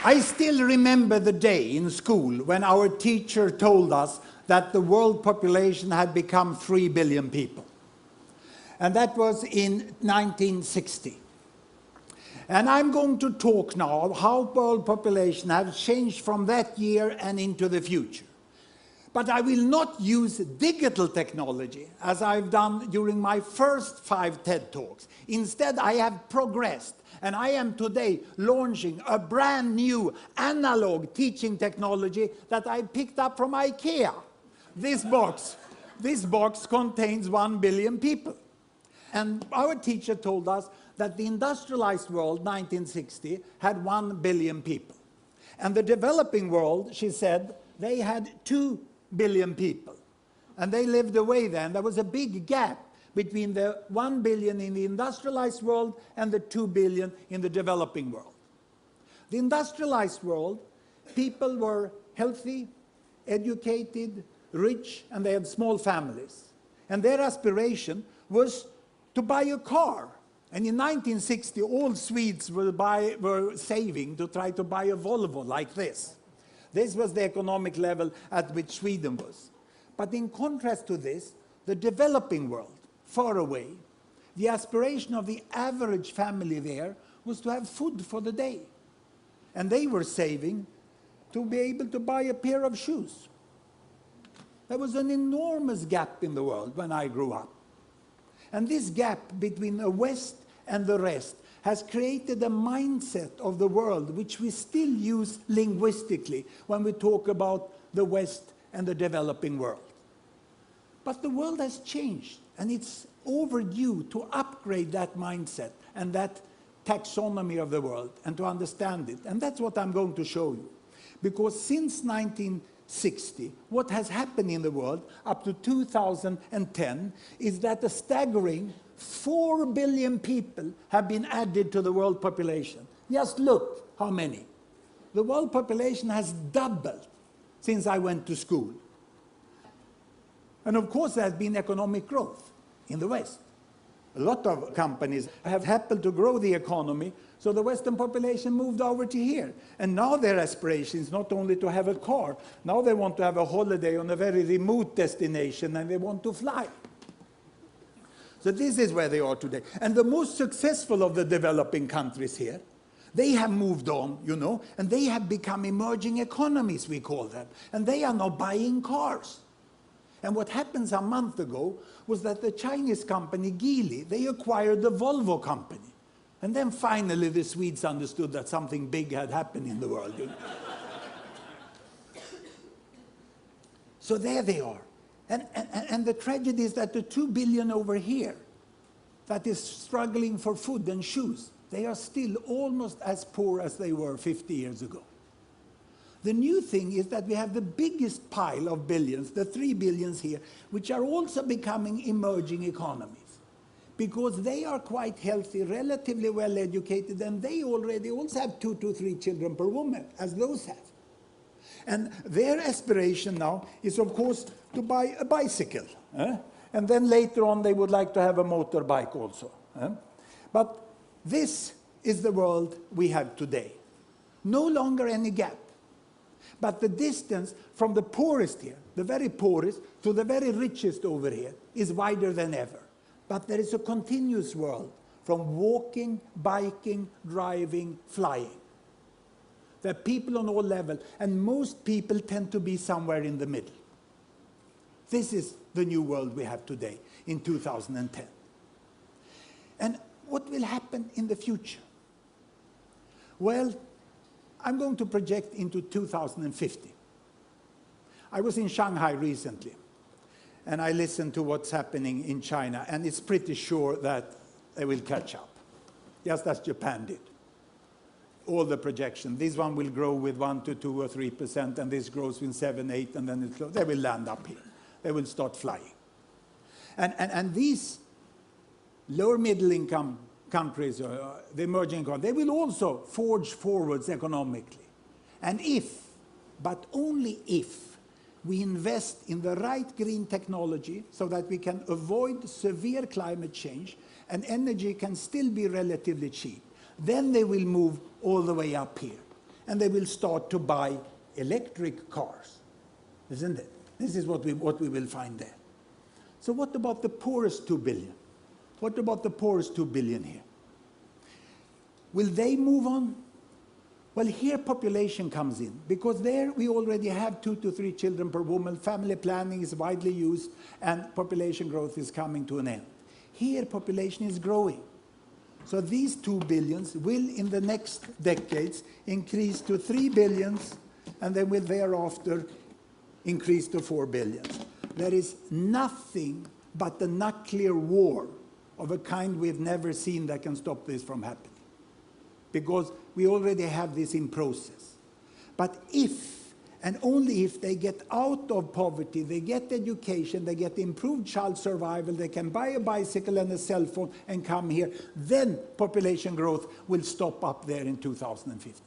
I still remember the day in school when our teacher told us that the world population had become 3 billion people. And that was in 1960. And I'm going to talk now how world population has changed from that year and into the future. But I will not use digital technology as I've done during my first 5 TED Talks. Instead, I have progressed. And I am today launching a brand new analog teaching technology that I picked up from IKEA. This box contains 1 billion people. And our teacher told us that the industrialized world, 1960, had 1 billion people. And the developing world, she said, they had 2 billion people. And they lived away then. There was a big gap between the 1 billion in the industrialized world and the 2 billion in the developing world. The industrialized world, people were healthy, educated, rich, and they had small families. And their aspiration was to buy a car. And in 1960, all Swedes were saving to try to buy a Volvo like this. This was the economic level at which Sweden was. But in contrast to this, the developing world, far away, the aspiration of the average family there was to have food for the day. And they were saving to be able to buy a pair of shoes. There was an enormous gap in the world when I grew up. And this gap between the West and the rest has created a mindset of the world which we still use linguistically when we talk about the West and the developing world. But the world has changed, and it's overdue to upgrade that mindset and that taxonomy of the world and to understand it. And that's what I'm going to show you. Because since 1960, what has happened in the world up to 2010 is that a staggering 4 billion people have been added to the world population. Just look how many. The world population has doubled since I went to school. And of course, there has been economic growth in the West. A lot of companies have happened to grow the economy, so the Western population moved over to here. And now their aspiration is not only to have a car, now they want to have a holiday on a very remote destination, and they want to fly. So this is where they are today. And the most successful of the developing countries here, they have moved on, you know, and they have become emerging economies, we call them. And they are now buying cars. And what happened a month ago was that the Chinese company Geely, they acquired the Volvo company. And then finally the Swedes understood that something big had happened in the world. You know? So there they are. And the tragedy is that the 2 billion over here that is struggling for food and shoes, they are still almost as poor as they were 50 years ago. The new thing is that we have the biggest pile of billions, the 3 billions here, which are also becoming emerging economies. Because they are quite healthy, relatively well educated, and they already also have 2 to 3 children per woman, as those have. And their aspiration now is, of course, to buy a bicycle. And then later on, they would like to have a motorbike also. But this is the world we have today. No longer any gap. But the distance from the poorest here, the very poorest, to the very richest over here, is wider than ever. But there is a continuous world from walking, biking, driving, flying. There are people on all levels, and most people tend to be somewhere in the middle. This is the new world we have today, in 2010. And what will happen in the future? Well, I'm going to project into 2050. I was in Shanghai recently, and I listened to what's happening in China, and it's pretty sure that they will catch up, just as Japan did. All the projections. This one will grow with 1 to 2 or 3%, and this grows with 7, 8, and then they will land up here. They will start flying. And these lower middle income countries, the emerging economies, they will also forge forwards economically. And if, but only if, we invest in the right green technology so that we can avoid severe climate change and energy can still be relatively cheap, then they will move all the way up here. And they will start to buy electric cars, isn't it? This is what we will find there. So what about the poorest 2 billion? What about the poorest 2 billion here? Will they move on? Well, here population comes in, because there we already have 2 to 3 children per woman, family planning is widely used, and population growth is coming to an end. Here population is growing. So these 2 billions will in the next decades increase to 3 billions, and then will thereafter increase to 4 billions. There is nothing but the nuclear war of a kind we've never seen that can stop this from happening, because we already have this in process. But if, and only if, they get out of poverty, they get education, they get improved child survival, they can buy a bicycle and a cell phone and come here, then population growth will stop up there in 2050.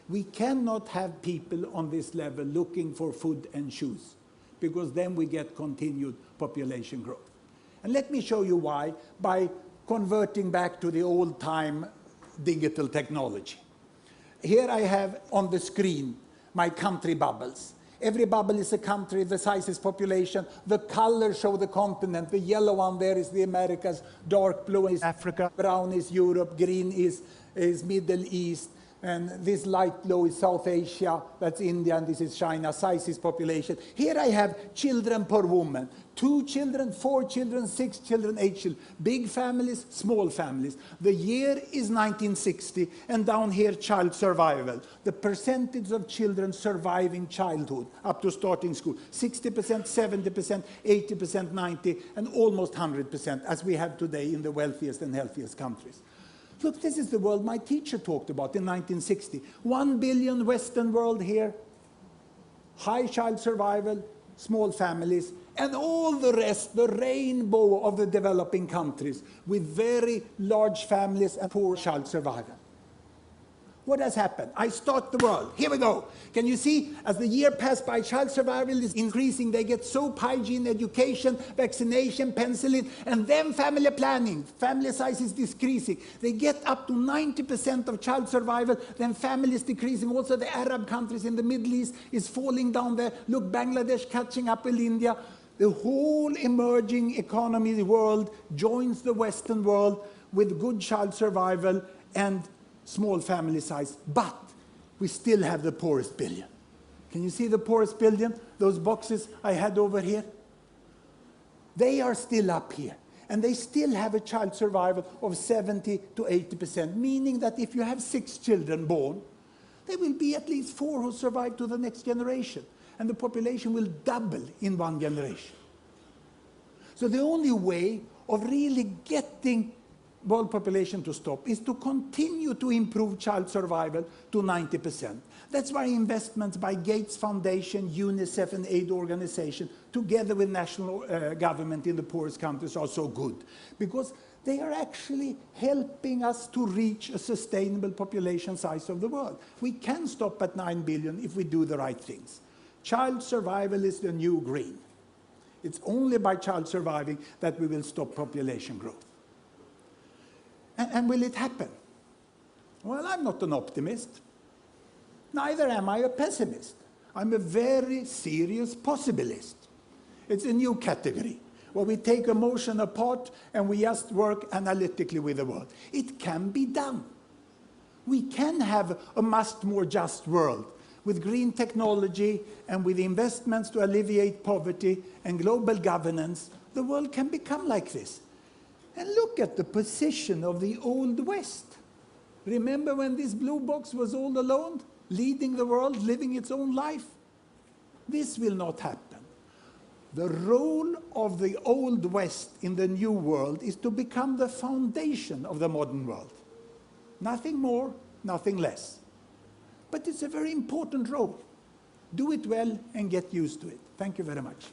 We cannot have people on this level looking for food and shoes, because then we get continued population growth. And let me show you why, by converting back to the old-time digital technology. Here I have on the screen my country bubbles. Every bubble is a country, the size is population, the colors show the continent, the yellow one there is the Americas, dark blue is Africa, brown is Europe, green is Middle East, and this light blue is South Asia, that's India, and this is China, size is population. Here I have children per woman, 2 children, 4 children, 6 children, 8 children, big families, small families. The year is 1960, and down here child survival. The percentage of children surviving childhood up to starting school, 60%, 70%, 80%, 90%, and almost 100%, as we have today in the wealthiest and healthiest countries. Look, this is the world my teacher talked about in 1960. 1 billion Western world here, high child survival, small families, and all the rest, the rainbow of the developing countries, with very large families and poor child survival. What has happened? I start the world. Here we go. Can you see, as the year passed by, child survival is increasing. They get soap, hygiene, education, vaccination, penicillin, and then family planning. Family size is decreasing. They get up to 90% of child survival, then family is decreasing. Also the Arab countries in the Middle East is falling down there. Look, Bangladesh catching up with India. The whole emerging economy world joins the Western world with good child survival and small family size, but we still have the poorest billion. Can you see the poorest billion? Those boxes I had over here? They are still up here, and they still have a child survival of 70 to 80%, meaning that if you have 6 children born, there will be at least 4 who survive to the next generation, and the population will double in 1 generation. So the only way of really getting world population to stop is to continue to improve child survival to 90%. That's why investments by Gates Foundation, UNICEF and aid organization, together with national government in the poorest countries, are so good, because they are actually helping us to reach a sustainable population size of the world. We can stop at 9 billion if we do the right things. Child survival is the new green. It's only by child surviving that we will stop population growth. And will it happen? Well, I'm not an optimist. Neither am I a pessimist. I'm a very serious possibilist. It's a new category, where we take emotion apart and we just work analytically with the world. It can be done. We can have a much more just world with green technology and with investments to alleviate poverty and global governance. The world can become like this. And look at the position of the Old West. Remember when this blue box was all alone, leading the world, living its own life? This will not happen. The role of the Old West in the New World is to become the foundation of the modern world. Nothing more, nothing less. But it's a very important role. Do it well and get used to it. Thank you very much.